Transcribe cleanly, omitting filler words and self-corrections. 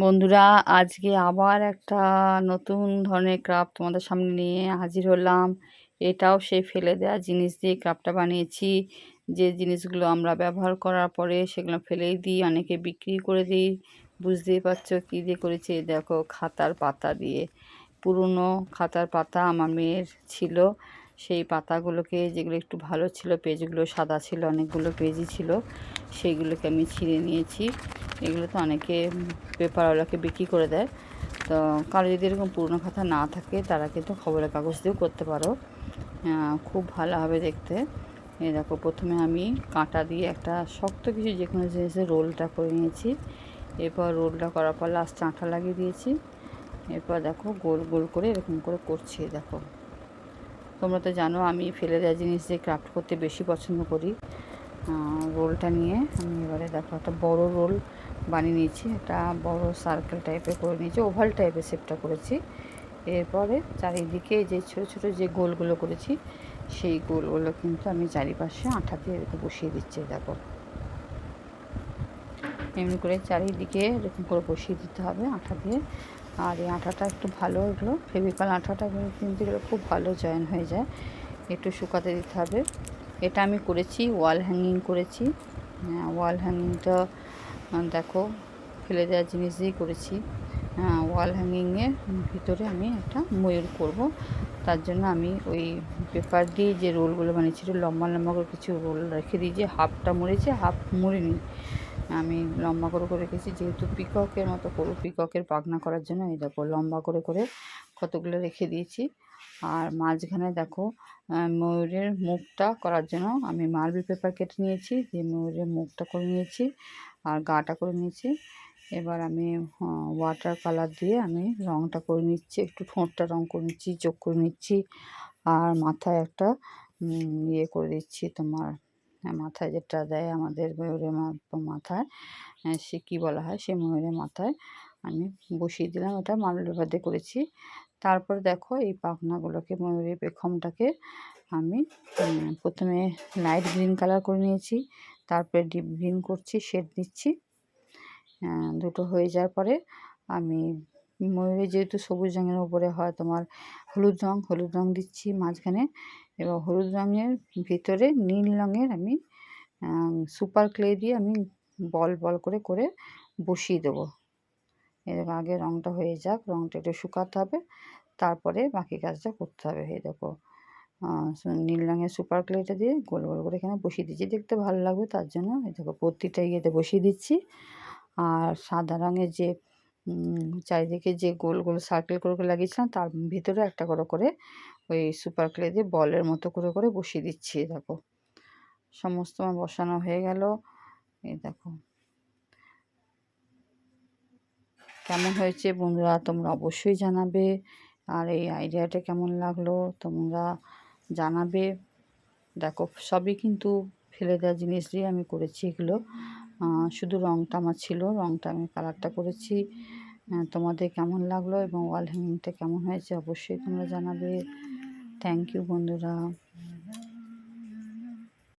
বন্ধুরা, আজকে আবার একটা নতুন ধরনের ক্রাফট তোমাদের সামনে নিয়ে হাজির হলাম। এটাও সেই ফেলে দেওয়া জিনিস দিয়ে ক্রাফটটা বানিয়েছি। যে জিনিসগুলো আমরা ব্যবহার করার পরে সেগুলো ফেলেই দিই, অনেকে বিক্রি করে দিই। বুঝতেই পারছো কী দিয়ে করেছি। এই দেখো, খাতার পাতা দিয়ে। পুরনো খাতার পাতা আমার মেয়ের ছিল। সেই পাতাগুলোকে, যেগুলো একটু ভালো ছিল, পেজগুলো সাদা ছিল, অনেকগুলো পেজই ছিল, সেইগুলোকে আমি ছিঁড়ে নিয়েছি। এগুলো তো অনেকে পেপারওয়ালাকে বিক্রি করে দেয়। তো কারো যদি এরকম পুরনো খাতা না থাকে, তারা কিন্তু খবরের কাগজ দিয়েও করতে পারো। খুব ভালো হবে দেখতে। এই দেখো, প্রথমে আমি কাঁটা দিয়ে একটা শক্ত কিছু যে কোনো জিনিসের রোলটা করে নিয়েছি। এরপর রোলটা করার পর লাস্টে আঠা লাগিয়ে দিয়েছি। এরপর দেখো, গোল গোল করে এরকম করে করছি। দেখো, তোমরা তো জানো আমি ফেলে দেওয়া জিনিস দিয়ে ক্রাফট করতে বেশি পছন্দ করি। রোলটা নিয়ে আমি এবারে দেখো একটা বড় রোল বানিয়ে নিয়েছি। একটা বড় সার্কেল টাইপের করে নিয়েছি, ওভাল টাইপের শেপটা করেছি। এরপরে চারিদিকে যে ছোটো ছোটো যে গোলগুলো করেছি, সেই গোলগুলো কিন্তু আমি চারিপাশে আঠা দিয়ে এরকম বসিয়ে দিচ্ছি। দেখো, এমনি করে চারিদিকে এরকম করে বসিয়ে দিতে হবে আঠা দিয়ে। আর এই আঠাটা একটু ভালো, এগুলো ফেভিকল আঠাটা কিন্তু এগুলো খুব ভালো জয়েন হয়ে যায়। একটু শুকাতে দিতে হবে। এটা আমি করেছি ওয়াল হ্যাঙ্গিং করেছি। ওয়াল হ্যাঙ্গিংটা দেখো, ফেলে দেওয়া জিনিস দিয়েই করেছি। ওয়াল হ্যাঙ্গিংয়ের ভিতরে আমি একটা ময়ূর করব। তার জন্য আমি ওই পেপার দিয়ে যে রোলগুলো বানিয়েছি, লম্বা লম্বা করে কিছু রোল রেখে দিয়েছি। হাফটা মুড়েছি, হাফ মুড়িনি। আমি লম্বা করে করে রেখেছি, যেহেতু পিককের মতো করব, পিককের পাখনা করার জন্য। এই দেখো, লম্বা করে করে কতগুলো রেখে দিয়েছি। আর মাঝখানে দেখো, ময়ূরের মুখটা করার জন্য আমি মার্বেল পেপার কেটে নিয়েছি, দিয়ে ময়ূরের মুখটা করে নিয়েছি আর গাটা করে নিয়েছি। এবার আমি ওয়াটার কালার দিয়ে আমি রঙটা করে নিচ্ছি, একটু ঠোঁটটা রঙ করে নিচ্ছি, চোখ করে নিচ্ছি। আর মাথায় একটা ইয়ে করে দিচ্ছি, তোমার মাথায় যেটা দেয় আমাদের ময়ূরের মাথায়, সে কী বলা হয়, সে ময়ূরের মাথায় আমি বসিয়ে দিলাম। এটা মার্বেল পেপার দিয়ে করেছি। তারপর দেখো, এই পাখনাগুলোকে, ময়ূরের পেখমটাকে আমি প্রথমে লাইট গ্রিন কালার করে নিয়েছি, তারপরে ডিপ গ্রিন করছি, শেড দিচ্ছি। দুটো হয়ে যাওয়ার পরে আমি ময়ূরের, যেহেতু সবুজ রঙের উপরে হয় তোমার হলুদ রঙ দিচ্ছি মাঝখানে। এবং হলুদ রঙের ভিতরে নীল রঙের আমি সুপার ক্লে দিয়ে আমি বল বল করে করে বসিয়ে দেবো। এরকম আগে রঙটা হয়ে যাক, রঙটা একটু শুকাতে হবে, তারপরে বাকি কাজটা করতে হবে। এই দেখো, নীল রঙের সুপার ক্লেটা দিয়ে গোল গোল করে এখানে বসিয়ে দিচ্ছি, দেখতে ভালো লাগবে তার জন্য। এই দেখো, প্রতিটা ইয়েতে বসিয়ে দিচ্ছি। আর সাদা রঙের যে চারিদিকে যে গোল গোল সার্কেল করে করে লাগিয়েছিলাম, তার ভিতরে একটা করে করে ওই সুপার ক্লে দিয়ে বলের মতো করে করে বসিয়ে দিচ্ছি। দেখো, সমস্ত আমার বসানো হয়ে গেল। এই দেখো, কেমন হয়েছে বন্ধুরা তোমরা অবশ্যই জানাবে। আর এই আইডিয়াটা কেমন লাগলো তোমরা জানাবে। দেখো, সবই কিন্তু ফেলে দেওয়া জিনিস দিয়ে আমি করেছি এগুলো। শুধু রঙটা আমার ছিল, রঙটা আমি কালারটা করেছি। তোমাদের কেমন লাগলো এবং ওয়াল হ্যাঙ্গিংটা কেমন হয়েছে অবশ্যই তোমরা জানাবে। থ্যাংক ইউ বন্ধুরা।